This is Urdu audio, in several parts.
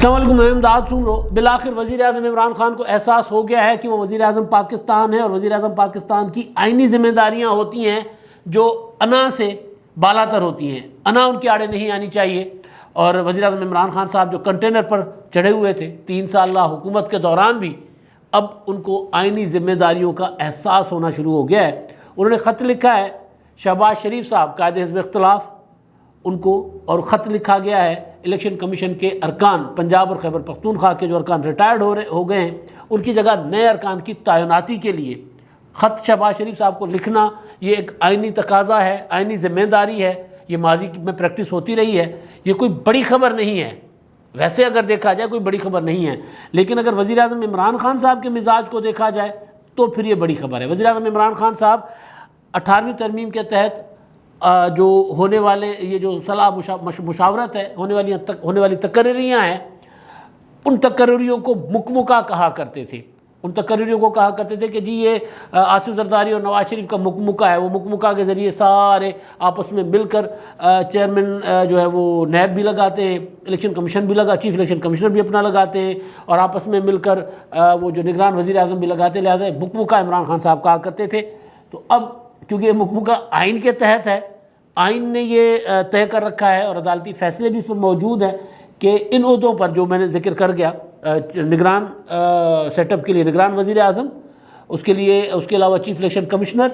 السلام علیکم، میں امداد سمرو۔ بالآخر وزیر اعظم عمران خان کو احساس ہو گیا ہے کہ وہ وزیر اعظم پاکستان ہے، اور وزیر اعظم پاکستان کی آئینی ذمہ داریاں ہوتی ہیں جو انا سے بالاتر ہوتی ہیں۔ انا ان کے آڑے نہیں آنی چاہیے۔ اور وزیر اعظم عمران خان صاحب جو کنٹینر پر چڑھے ہوئے تھے 3 سالہ حکومت کے دوران بھی، اب ان کو آئینی ذمہ داریوں کا احساس ہونا شروع ہو گیا ہے۔ انہوں نے خط لکھا ہے شہباز شریف صاحب قائد حزب اختلاف ان کو، اور خط لکھا گیا ہے الیکشن کمیشن کے ارکان پنجاب اور خیبر پختونخوا کے جو ارکان ریٹائرڈ ہو گئے ہیں ان کی جگہ نئے ارکان کی تعیناتی کے لیے خط شہباز شریف صاحب کو لکھنا یہ ایک آئینی تقاضا ہے، آئینی ذمہ داری ہے۔ یہ ماضی میں پریکٹس ہوتی رہی ہے، یہ کوئی بڑی خبر نہیں ہے۔ ویسے اگر دیکھا جائے کوئی بڑی خبر نہیں ہے، لیکن اگر وزیر اعظم عمران خان صاحب کے مزاج کو دیکھا جائے تو پھر یہ بڑی خبر ہے۔ وزیر اعظم عمران خان صاحب 18ویں ترمیم کے تحت جو ہونے والے یہ جو صلاح مشاورت ہے، ہونے والی تقرریاں ہیں، ان تقرریوں کو مکمکہ کہا کرتے تھے۔ ان تقرریوں کو کہا کرتے تھے کہ جی یہ آصف زرداری اور نواز شریف کا مکمکہ ہے۔ وہ مکمکہ کے ذریعے سارے آپس میں مل کر چیئرمین جو ہے وہ نیب بھی لگاتے ہیں، الیکشن کمیشن بھی چیف الیکشن کمشنر بھی اپنا لگاتے ہیں، اور آپس میں مل کر وہ جو نگران وزیر اعظم بھی لگاتے، لہٰذا مکمکہ عمران خان صاحب کہا کرتے تھے۔ تو اب کیونکہ یہ مکمکہ آئین کے تحت ہے، آئین نے یہ طے کر رکھا ہے اور عدالتی فیصلے بھی اس پر موجود ہیں کہ ان عہدوں پر جو میں نے ذکر کر گیا، نگران سیٹ اپ کے لیے نگران وزیر اعظم، اس کے علاوہ chief election commissioner,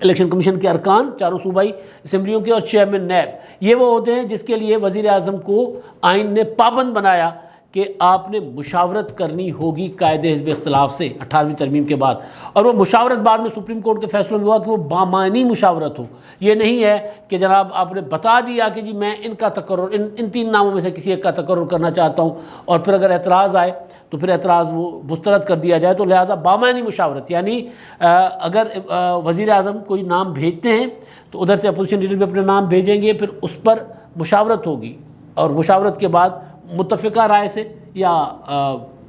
election commission کے ارکان چاروں صوبائی اسمبلیوں کے، اور چیئرمین نیب، یہ وہ عہدے ہیں جس کے لیے وزیر اعظم کو آئین نے پابند بنایا کہ آپ نے مشاورت کرنی ہوگی قائد حزب اختلاف سے 18ویں ترمیم کے بعد۔ اور وہ مشاورت بعد میں سپریم کورٹ کے فیصلوں میں ہوا کہ وہ بامعنی مشاورت ہو۔ یہ نہیں ہے کہ جناب آپ نے بتا دیا کہ جی میں ان کا تقرر ان 3 ناموں میں سے کسی ایک کا تقرر کرنا چاہتا ہوں، اور پھر اگر اعتراض آئے تو پھر اعتراض وہ مسترد کر دیا جائے۔ تو لہٰذا بامعنی مشاورت، یعنی اگر وزیر اعظم کوئی نام بھیجتے ہیں تو ادھر سے اپوزیشن لیڈر بھی اپنے نام بھیجیں گے، پھر اس پر مشاورت ہوگی، اور مشاورت کے بعد متفقہ رائے سے یا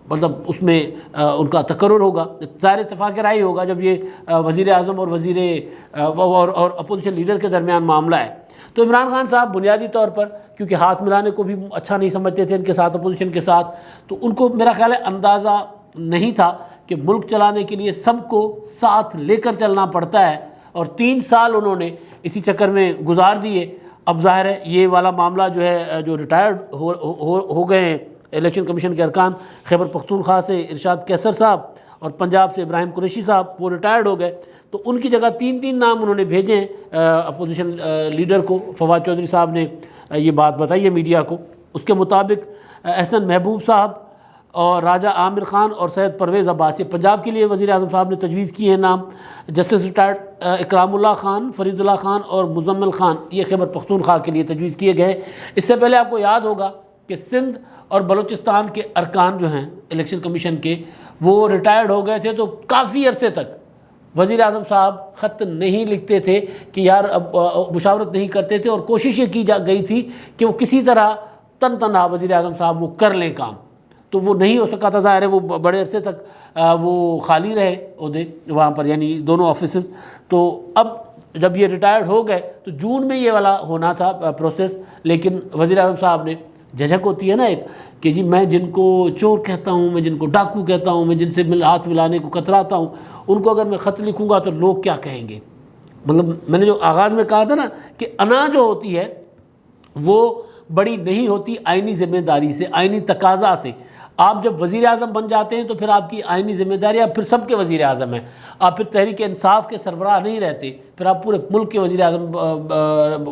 مطلب اس میں ان کا تقرر ہوگا، ظاہر اتفاق رائے ہوگا جب یہ وزیر اعظم اور اپوزیشن لیڈر کے درمیان معاملہ ہے۔ تو عمران خان صاحب بنیادی طور پر کیونکہ ہاتھ ملانے کو بھی اچھا نہیں سمجھتے تھے ان کے ساتھ، اپوزیشن کے ساتھ، تو ان کو میرا خیال ہے اندازہ نہیں تھا کہ ملک چلانے کے لیے سب کو ساتھ لے کر چلنا پڑتا ہے، اور 3 سال انہوں نے اسی چکر میں گزار دیے۔ اب ظاہر ہے یہ والا معاملہ جو ہے جو ریٹائرڈ ہو گئے ہیں الیکشن کمیشن کے ارکان، خیبر پختونخوا سے ارشاد کیسر صاحب اور پنجاب سے ابراہیم قریشی صاحب، وہ ریٹائرڈ ہو گئے، تو ان کی جگہ 3 نام انہوں نے بھیجے ہیں اپوزیشن لیڈر کو۔ فواد چودھری صاحب نے یہ بات بتائی ہے میڈیا کو۔ اس کے مطابق احسن محبوب صاحب اور راجہ عامر خان اور سید پرویز عباس، یہ پنجاب کے لیے وزیر اعظم صاحب نے تجویز کیے ہیں نام۔ جسٹس ریٹائرڈ اکرام اللہ خان، فرید اللہ خان اور مزمل خان، یہ خیبر پختونخوا کے لیے تجویز کیے گئے۔ اس سے پہلے آپ کو یاد ہوگا کہ سندھ اور بلوچستان کے ارکان جو ہیں الیکشن کمیشن کے، وہ ریٹائرڈ ہو گئے تھے، تو کافی عرصے تک وزیر اعظم صاحب خط نہیں لکھتے تھے کہ یار اب مشاورت نہیں کرتے تھے، اور کوشش یہ کی گئی تھی کہ وہ کسی طرح تنہا وزیر اعظم صاحب وہ کر لیں کام، تو وہ نہیں ہو سکا تھا۔ ظاہر ہے وہ بڑے عرصے تک وہ خالی رہے عہدے وہاں پر، یعنی دونوں آفیسز۔ تو اب جب یہ ریٹائرڈ ہو گئے تو جون میں یہ والا ہونا تھا پروسیس، لیکن وزیر اعظم صاحب نے، جھجک ہوتی ہے نا ایک کہ جی میں جن کو چور کہتا ہوں، میں جن کو ڈاکو کہتا ہوں، میں جن سے ہاتھ ملانے کو کتراتا ہوں، ان کو اگر میں خط لکھوں گا تو لوگ کیا کہیں گے۔ مطلب میں نے جو آغاز میں کہا تھا نا کہ انا جو ہوتی ہے وہ بڑی نہیں ہوتی آئینی ذمہ داری سے، آئینی تقاضا سے۔ آپ جب وزیر اعظم بن جاتے ہیں تو پھر آپ کی آئینی ذمہ داری، آپ پھر سب کے وزیر اعظم ہیں، آپ پھر تحریک انصاف کے سربراہ نہیں رہتے، پھر آپ پورے ملک کے وزیر اعظم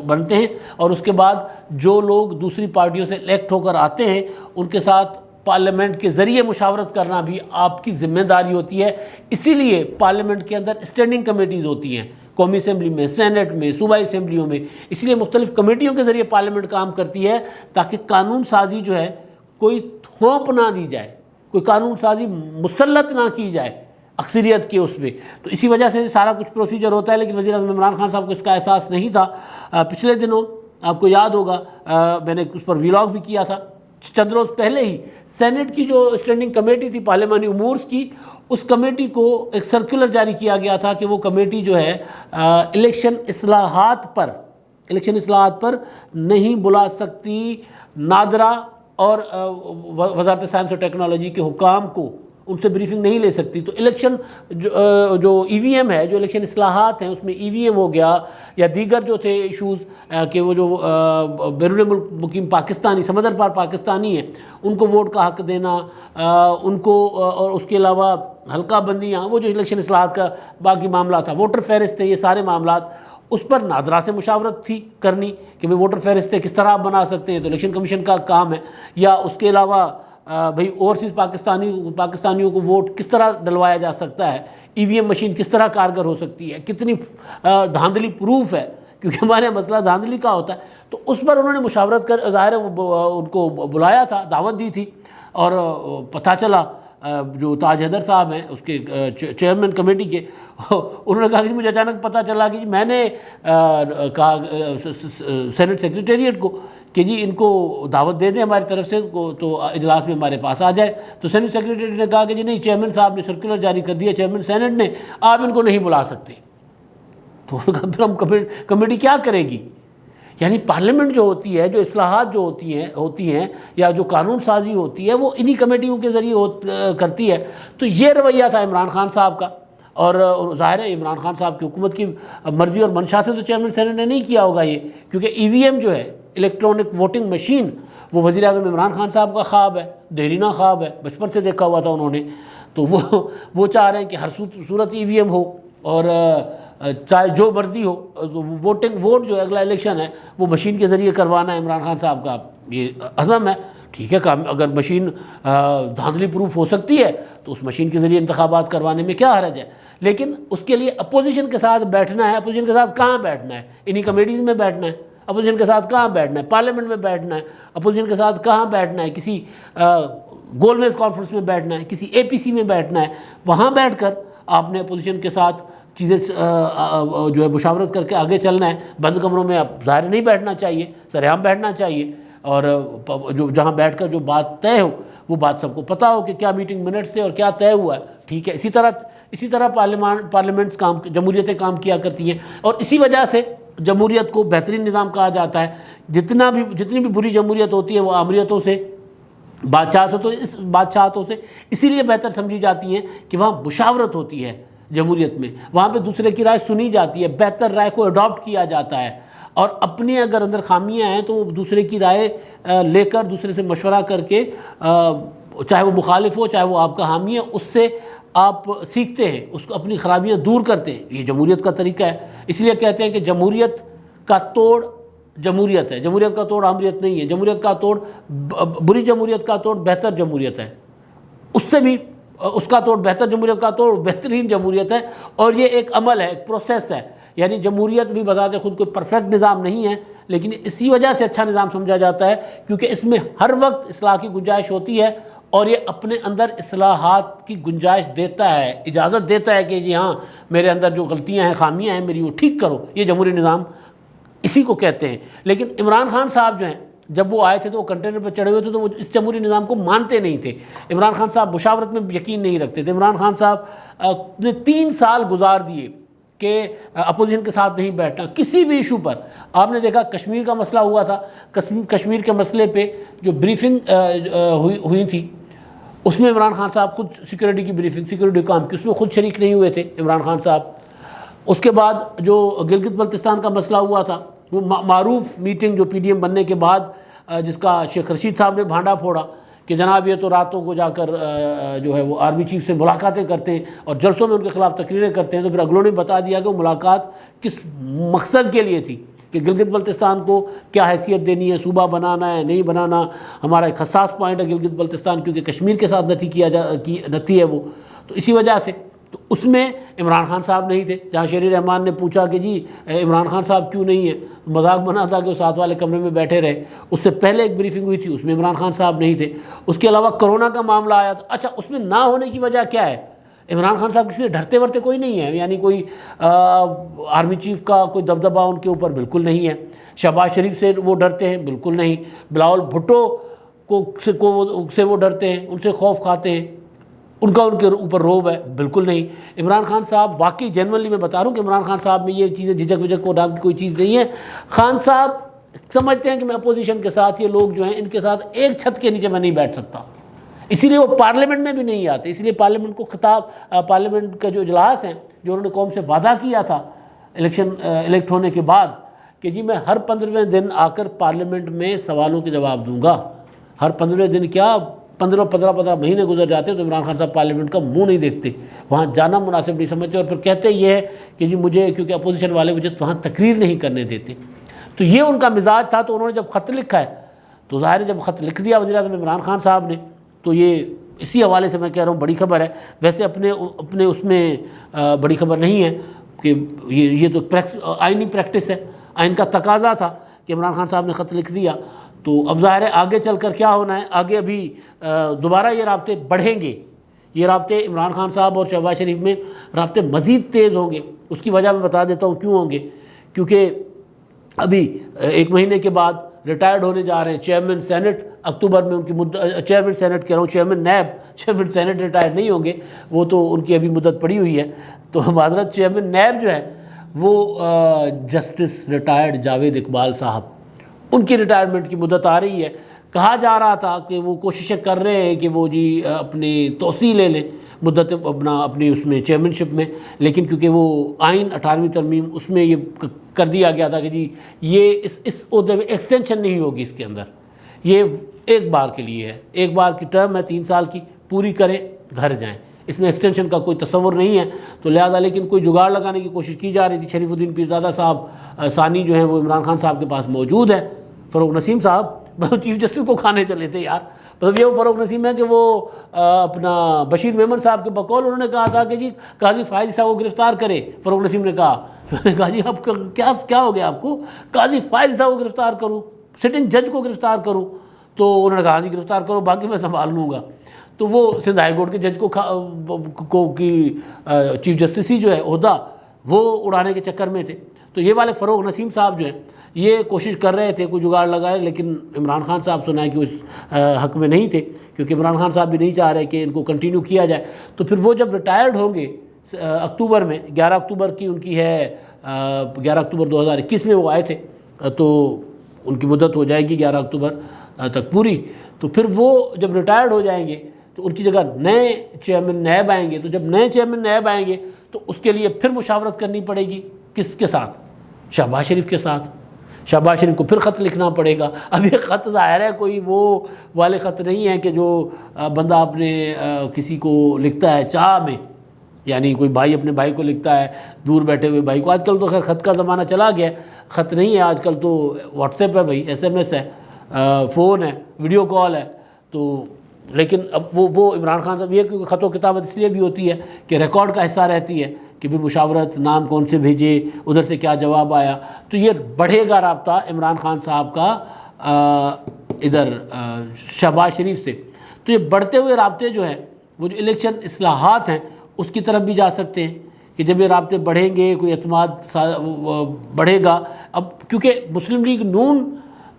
بنتے ہیں، اور اس کے بعد جو لوگ دوسری پارٹیوں سے الیکٹ ہو کر آتے ہیں ان کے ساتھ پارلیمنٹ کے ذریعے مشاورت کرنا بھی آپ کی ذمہ داری ہوتی ہے۔ اسی لیے پارلیمنٹ کے اندر اسٹینڈنگ کمیٹیز ہوتی ہیں، قومی اسمبلی میں، سینٹ میں، صوبائی اسمبلیوں میں، اس لیے مختلف کمیٹیوں کے ذریعے پارلیمنٹ کام کرتی ہے تاکہ قانون سازی جو ہے کوئی تھوپ نہ دی جائے، کوئی قانون سازی مسلط نہ کی جائے اکثریت کے اس میں۔ تو اسی وجہ سے سارا کچھ پروسیجر ہوتا ہے، لیکن وزیر اعظم عمران خان صاحب کو اس کا احساس نہیں تھا۔ پچھلے دنوں آپ کو یاد ہوگا میں نے اس پر ویلاگ بھی کیا تھا، چند روز پہلے ہی سینٹ کی جو اسٹینڈنگ کمیٹی تھی پارلیمانی امور کی، اس کمیٹی کو ایک سرکولر جاری کیا گیا تھا کہ وہ کمیٹی جو ہے الیکشن اصلاحات پر نہیں بلا سکتی نادرہ اور وزارت سائنس اور ٹیکنالوجی کے حکام کو ان سے بریفنگ نہیں لے سکتی. تو الیکشن جو ای وی ایم ہے، جو الیکشن اصلاحات ہیں، اس میں ای وی ایم ہو گیا یا دیگر جو تھے ایشوز کہ وہ جو بیرون ملک مقیم پاکستانی سمندر پار پاکستانی ہیں ان کو ووٹ کا حق دینا، ان کو، اور اس کے علاوہ حلقہ بندیاں، وہ جو الیکشن اصلاحات کا باقی معاملات تھا، ووٹر فہرست تھے، یہ سارے معاملات اس پر ناظرہ سے مشاورت تھی کرنی کہ بھئی ووٹر فہرستیں کس طرح آپ بنا سکتے ہیں، تو الیکشن کمیشن کا کام ہے. یا اس کے علاوہ بھئی اوورسیز پاکستانیوں کو ووٹ کس طرح ڈلوایا جا سکتا ہے، ای وی ایم مشین کس طرح کارگر ہو سکتی ہے، کتنی دھاندلی پروف ہے، کیونکہ ہمارے یہاں مسئلہ دھاندلی کا ہوتا ہے. تو اس پر انہوں نے مشاورت کر، ظاہر ہے ان کو بلایا تھا، دعوت دی تھی، اور پتہ چلا جو تاج حیدر صاحب ہیں اس کے چیئرمین کمیٹی کے، انہوں نے کہا کہ مجھے اچانک پتہ چلا کہ میں نے کہا سینٹ سیکریٹریٹ کو کہ جی ان کو دعوت دے دیں ہماری طرف سے تو اجلاس میں ہمارے پاس آ جائے. تو سینٹ سیکریٹریٹ نے کہا کہ جی نہیں، چیئرمین صاحب نے سرکولر جاری کر دیا، چیئرمین سینٹ نے، آپ ان کو نہیں بلا سکتے. تو پھر ہم کمیٹی کیا کرے گی؟ یعنی پارلیمنٹ جو ہوتی ہے، جو اصلاحات جو ہوتی ہیں یا جو قانون سازی ہوتی ہے، وہ انہی کمیٹیوں کے ذریعے کرتی ہے. تو یہ رویہ تھا عمران خان صاحب کا، اور ظاہر ہے عمران خان صاحب کی حکومت کی مرضی اور منشا سے تو چیئرمین سینٹ نے نہیں کیا ہوگا یہ، کیونکہ ای وی ایم جو ہے، الیکٹرانک ووٹنگ مشین، وہ وزیر اعظم عمران خان صاحب کا خواب ہے، دیرینہ خواب ہے، بچپن سے دیکھا ہوا تھا انہوں نے. تو وہ چاہ رہے ہیں کہ ہر صورت ای وی ایم ہو، اور چاہے جو مرضی ہو، ووٹ جو اگلا الیکشن ہے وہ مشین کے ذریعے کروانا ہے. عمران خان صاحب کا یہ عزم ہے. ٹھیک ہے، اگر مشین دھاندلی پروف ہو سکتی ہے تو اس مشین کے ذریعے انتخابات کروانے میں کیا حرج ہے، لیکن اس کے لیے اپوزیشن کے ساتھ بیٹھنا ہے. اپوزیشن کے ساتھ کہاں بیٹھنا ہے؟ انہی کمیٹیز میں بیٹھنا ہے. اپوزیشن کے ساتھ کہاں بیٹھنا ہے؟ پارلیمنٹ میں بیٹھنا ہے. اپوزیشن کے ساتھ کہاں بیٹھنا ہے؟ کسی گول میز کانفرنس میں بیٹھنا ہے، کسی اے پی سی میں بیٹھنا ہے. وہاں بیٹھ کر آپ نے اپوزیشن کے ساتھ چیزیں جو ہے مشاورت کر کے آگے چلنا ہے. بند کمروں میں اب ظاہر نہیں بیٹھنا چاہیے، سرعام بیٹھنا چاہیے، اور جو جہاں بیٹھ کر جو بات طے ہو وہ بات سب کو پتہ ہو کہ کیا میٹنگ منٹس تھے اور کیا طے ہوا ہے. ٹھیک ہے، اسی طرح پارلیمنٹس جمہوریتیں کام کیا کرتی ہیں، اور اسی وجہ سے جمہوریت کو بہترین نظام کہا جاتا ہے. جتنی بھی بری جمہوریت ہوتی ہے وہ آمریتوں سے، بادشاہتوں سے اسی لیے بہتر سمجھی جاتی ہیں کہ وہاں مشاورت ہوتی ہے. جمہوریت میں وہاں پہ دوسرے کی رائے سنی جاتی ہے، بہتر رائے کو اڈاپٹ کیا جاتا ہے، اور اپنی اگر اندر خامیاں ہیں تو وہ دوسرے کی رائے لے کر، دوسرے سے مشورہ کر کے، چاہے وہ مخالف ہو چاہے وہ آپ کا حامی ہے، اس سے آپ سیکھتے ہیں، اس کو اپنی خرابیاں دور کرتے ہیں. یہ جمہوریت کا طریقہ ہے. اس لیے کہتے ہیں کہ جمہوریت کا توڑ جمہوریت ہے، جمہوریت کا توڑ آمریت نہیں ہے. جمہوریت کا توڑ، بری جمہوریت کا توڑ بہتر جمہوریت ہے، اس سے بھی اس کا توڑ بہتر جمہوریت کا توڑ بہترین جمہوریت ہے. اور یہ ایک عمل ہے، ایک پروسیس ہے. یعنی جمہوریت بھی بذات خود کوئی پرفیکٹ نظام نہیں ہے، لیکن اسی وجہ سے اچھا نظام سمجھا جاتا ہے کیونکہ اس میں ہر وقت اصلاح کی گنجائش ہوتی ہے، اور یہ اپنے اندر اصلاحات کی گنجائش دیتا ہے، اجازت دیتا ہے کہ جی ہاں میرے اندر جو غلطیاں ہیں، خامیاں ہیں، میری وہ ٹھیک کرو. یہ جمہوری نظام اسی کو کہتے ہیں. لیکن عمران خان صاحب جو ہیں، جب وہ آئے تھے تو وہ کنٹینر پہ چڑھے ہوئے تھے، تو وہ اس جمہوری نظام کو مانتے نہیں تھے. عمران خان صاحب مشاورت میں یقین نہیں رکھتے تھے. عمران خان صاحب نے 3 سال گزار دیے کہ اپوزیشن کے ساتھ نہیں بیٹھنا کسی بھی ایشو پر. آپ نے دیکھا کشمیر کا مسئلہ ہوا تھا، کشمیر کے مسئلے پہ جو بریفنگ ہوئی تھی، اس میں عمران خان صاحب خود سیکورٹی کام کی، اس میں خود شریک نہیں ہوئے تھے عمران خان صاحب. اس کے بعد جو گلگت بلتستان کا مسئلہ ہوا تھا، وہ معروف میٹنگ جو پی ڈی ایم بننے کے بعد جس کا شیخ رشید صاحب نے بھانڈا پھوڑا کہ جناب یہ تو راتوں کو جا کر جو ہے وہ آرمی چیف سے ملاقاتیں کرتے ہیں اور جلسوں میں ان کے خلاف تقریریں کرتے ہیں. تو پھر اگلوں نے بتا دیا کہ وہ ملاقات کس مقصد کے لیے تھی، کہ گلگت بلتستان کو کیا حیثیت دینی ہے، صوبہ بنانا ہے نہیں بنانا. ہمارا ایک حساس پوائنٹ ہے گلگت بلتستان، کیونکہ کشمیر کے ساتھ نتی ہے وہ. تو اسی وجہ سے تو اس میں عمران خان صاحب نہیں تھے. جہاں شیری رحمان نے پوچھا کہ جی عمران خان صاحب کیوں نہیں ہے، مذاق بنا تھا کہ وہ ساتھ والے کمرے میں بیٹھے رہے. اس سے پہلے ایک بریفنگ ہوئی تھی، اس میں عمران خان صاحب نہیں تھے. اس کے علاوہ کرونا کا معاملہ آیا تھا. اچھا، اس میں نہ ہونے کی وجہ کیا ہے؟ عمران خان صاحب کسی سے ڈرتے ورتے کوئی نہیں ہے، یعنی کوئی آرمی چیف کا کوئی دبدبہ ان کے اوپر بالکل نہیں ہے. شہباز شریف سے وہ ڈرتے ہیں؟ بالکل نہیں. بلاول بھٹو سے وہ ڈرتے ہیں، ان سے خوف کھاتے ہیں، ان کے اوپر روب ہے؟ بالکل نہیں. عمران خان صاحب واقعی جنرلی میں بتا رہا ہوں کہ عمران خان صاحب میں یہ چیزیں جھجک وجک کو نام کی کوئی چیز نہیں ہے. خان صاحب سمجھتے ہیں کہ میں اپوزیشن کے ساتھ یہ لوگ جو ہیں ان کے ساتھ ایک چھت کے نیچے میں نہیں بیٹھ سکتا، اسی لیے وہ پارلیمنٹ میں بھی نہیں آتے. اسی لیے پارلیمنٹ کو پارلیمنٹ کا جو اجلاس ہیں جو انہوں نے قوم سے وعدہ کیا تھا الیکٹ ہونے کے بعد کہ جی میں ہر 15ویں دن آ کر پارلیمنٹ میں سوالوں کے جواب دوں گا، ہر 15ویں دن کیا 15 مہینے گزر جاتے تو عمران خان صاحب پارلیمنٹ کا منہ نہیں دیکھتے، وہاں جانا مناسب نہیں سمجھتے، اور پھر کہتے یہ ہے کہ جی مجھے کیونکہ اپوزیشن والے مجھے وہاں تقریر نہیں کرنے دیتے. تو یہ ان کا مزاج تھا. تو انہوں نے جب خط لکھا ہے تو ظاہر ہے جب خط لکھ دیا وزیر اعظم عمران خان صاحب نے تو یہ اسی حوالے سے میں کہہ رہا ہوں بڑی خبر ہے. ویسے اپنے اس میں بڑی خبر نہیں ہے کہ یہ تو آئینی پریکٹس ہے، آئین کا تقاضا تھا کہ عمران خان صاحب نے خط لکھ دیا. تو اب ظاہر ہے آگے چل کر کیا ہونا ہے، آگے ابھی دوبارہ یہ رابطے بڑھیں گے. یہ رابطے عمران خان صاحب اور شہباز شریف میں رابطے مزید تیز ہوں گے. اس کی وجہ میں بتا دیتا ہوں کیوں ہوں گے. کیونکہ ابھی 1 مہینے کے بعد ریٹائرڈ ہونے جا رہے ہیں چیئرمین سینٹ. اکتوبر میں ان کی چیئرمین سینٹ کہہ رہا ہوں، چیئرمین سینٹ ریٹائرڈ نہیں ہوں گے، وہ تو ان کی ابھی مدت پڑی ہوئی ہے. تو معذرت چیئرمین نیب جو ہے وہ جسٹس ریٹائرڈ جاوید اقبال صاحب، ان کی ریٹائرمنٹ کی مدت آ رہی ہے. کہا جا رہا تھا کہ وہ کوششیں کر رہے ہیں کہ وہ جی اپنی توسیع لے لیں مدت اپنی اس میں چیئرمین شپ میں، لیکن کیونکہ وہ آئین 18ویں ترمیم اس میں یہ کر دیا گیا تھا کہ جی یہ اس عہدے میں ایکسٹینشن نہیں ہوگی، اس کے اندر یہ ایک بار کے لیے ہے، ایک بار کی ٹرم ہے 3 سال کی، پوری کریں گھر جائیں، اس میں ایکسٹینشن کا کوئی تصور نہیں ہے. تو لہٰذا لیکن کوئی جگاڑ لگانے کی کوشش کی جا رہی تھی. شریف الدین پیرزادہ صاحب ثانی جو ہیں وہ عمران خان صاحب کے پاس موجود ہیں. فروغ نسیم صاحب چیف جسٹس کو کھانے چلے تھے یار. مطلب یہ وہ فروغ نسیم ہے کہ وہ اپنا بشیر میمن صاحب کے بقول انہوں نے کہا تھا کہ جی قاضی فائز صاحب کو گرفتار کرے. فروغ نسیم نے کہا، میں نے کہا جی اب کیا ہو گیا آپ کو، قاضی فائز صاحب کو گرفتار کروں، سٹنگ جج کو گرفتار کروں؟ تو انہوں نے کہا جی گرفتار کرو، باقی میں سنبھال لوں گا. تو وہ سندھ ہائی کورٹ کے جج کو کی چیف جسٹس ہی جو ہے عہدہ وہ اڑانے کے چکر میں تھے. تو یہ والے فروغ نسیم صاحب جو ہیں یہ کوشش کر رہے تھے کوئی جگاڑ لگائے، لیکن عمران خان صاحب سنا ہے کہ اس حق میں نہیں تھے، کیونکہ عمران خان صاحب بھی نہیں چاہ رہے کہ ان کو کنٹینیو کیا جائے. تو پھر وہ جب ریٹائرڈ ہوں گے اکتوبر میں، 11 اکتوبر کی ان کی ہے، 11 اکتوبر 2021 میں وہ آئے تھے، تو ان کی مدت ہو جائے گی 11 اکتوبر تک پوری. تو پھر وہ جب ریٹائرڈ ہو جائیں گے تو ان کی جگہ نئے چیئرمین نیب آئیں گے. تو جب نئے چیئرمین نیب آئیں گے تو اس کے لیے پھر مشاورت کرنی پڑے گی. کس کے ساتھ؟ شہباز شریف کے ساتھ. شہباز شریف کو پھر خط لکھنا پڑے گا. اب یہ خط ظاہر ہے کوئی وہ والے خط نہیں ہے کہ جو بندہ اپنے کسی کو لکھتا ہے چاہ میں، یعنی کوئی بھائی اپنے بھائی کو لکھتا ہے، دور بیٹھے ہوئے بھائی کو. آج کل تو خیر خط کا زمانہ چلا گیا ہے، خط نہیں ہے آج کل تو واٹس ایپ ہے بھائی، SMS ہے، فون ہے، ویڈیو کال ہے. تو لیکن اب وہ عمران خان صاحب یہ کہ خط و کتابت اس لیے بھی ہوتی ہے کہ ریکارڈ کا حصہ رہتی ہے کہ بھی مشاورت، نام کون سے بھیجے، ادھر سے کیا جواب آیا. تو یہ بڑھے گا رابطہ عمران خان صاحب کا ادھر شہباز شریف سے. تو یہ بڑھتے ہوئے رابطے جو ہیں وہ جو الیکشن اصلاحات ہیں اس کی طرف بھی جا سکتے ہیں کہ جب یہ رابطے بڑھیں گے کوئی اعتماد بڑھے گا. اب کیونکہ مسلم لیگ نون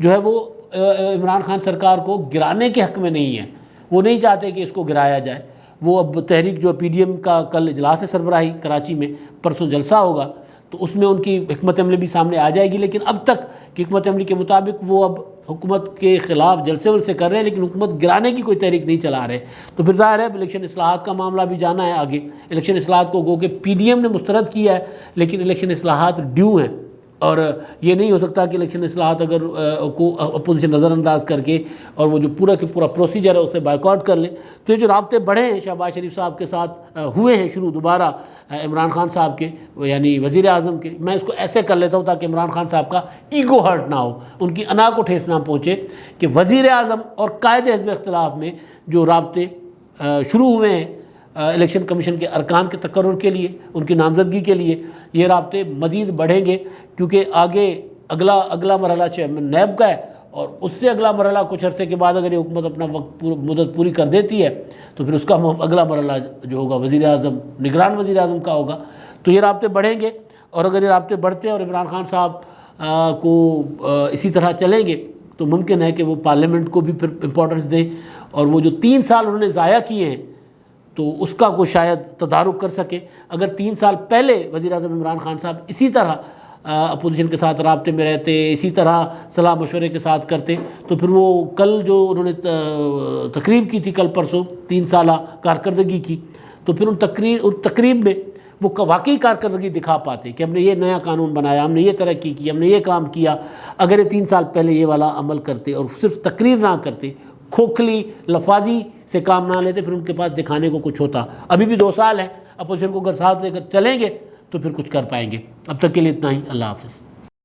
جو ہے وہ عمران خان سرکار کو گرانے کے حق میں نہیں ہے، وہ نہیں چاہتے کہ اس کو گرایا جائے. وہ اب تحریک جو PDM کا کل اجلاس سربراہی کراچی میں، پرسوں جلسہ ہوگا، تو اس میں ان کی حکمت عملی بھی سامنے آ جائے گی. لیکن اب تک کی حکمت عملی کے مطابق وہ اب حکومت کے خلاف جلسے ولسے کر رہے ہیں، لیکن حکومت گرانے کی کوئی تحریک نہیں چلا رہے. تو پھر ظاہر ہے الیکشن اصلاحات کا معاملہ بھی جانا ہے آگے. الیکشن اصلاحات کو گو کہ PDM نے مسترد کیا ہے، لیکن الیکشن اصلاحات ڈیو ہیں، اور یہ نہیں ہو سکتا کہ الیکشن اصلاحات اگر کو اپوزیشن نظر انداز کر کے اور وہ جو پورا کے پورا پروسیجر ہے اسے بائیکاٹ کر لیں. تو یہ جو رابطے بڑھے ہیں شہباز شریف صاحب کے ساتھ ہوئے ہیں شروع دوبارہ عمران خان صاحب کے، یعنی وزیر اعظم کے، میں اس کو ایسے کر لیتا ہوں تاکہ عمران خان صاحب کا ایگو ہرٹ نہ ہو، ان کی انا کو ٹھیس نہ پہنچے کہ وزیر اعظم اور قائد حزب اختلاف میں جو رابطے شروع ہوئے ہیں الیکشن کمیشن کے ارکان کے تقرر کے لیے، ان کی نامزدگی کے لیے، یہ رابطے مزید بڑھیں گے. کیونکہ آگے اگلا مرحلہ چیئرمین نیب کا ہے، اور اس سے اگلا مرحلہ کچھ عرصے کے بعد اگر یہ حکومت اپنا مدت پوری کر دیتی ہے تو پھر اس کا اگلا مرحلہ جو ہوگا وزیر اعظم، نگران وزیر اعظم کا ہوگا. تو یہ رابطے بڑھیں گے، اور اگر یہ رابطے بڑھتے اور عمران خان صاحب کو اسی طرح چلیں گے تو ممکن ہے کہ وہ پارلیمنٹ کو بھی پھر امپورٹنس دیں، اور وہ جو 3 سال انہوں نے ضائع کیے ہیں تو اس کا کوئی شاید تدارک کر سکے. اگر 3 سال پہلے وزیر اعظم عمران خان صاحب اسی طرح اپوزیشن کے ساتھ رابطے میں رہتے، اسی طرح صلاح مشورے کے ساتھ کرتے، تو پھر وہ کل جو انہوں نے تقریب کی تھی کل پرسوں 3 سالہ کارکردگی کی، تو پھر ان تقریب میں وہ واقعی کارکردگی دکھا پاتے کہ ہم نے یہ نیا قانون بنایا، ہم نے یہ ترقی کی، ہم نے یہ کام کیا۔ اگر یہ 3 سال پہلے یہ والا عمل کرتے اور صرف تقریر نہ کرتے، کھوکھلی لفاظی سے کام نہ لیتے، پھر ان کے پاس دکھانے کو کچھ ہوتا۔ ابھی بھی 2 سال ہیں، اپوزیشن کو اگر ساتھ لے کر چلیں گے تو پھر کچھ کر پائیں گے۔ اب تک کے لیے اتنا ہی، اللہ حافظ۔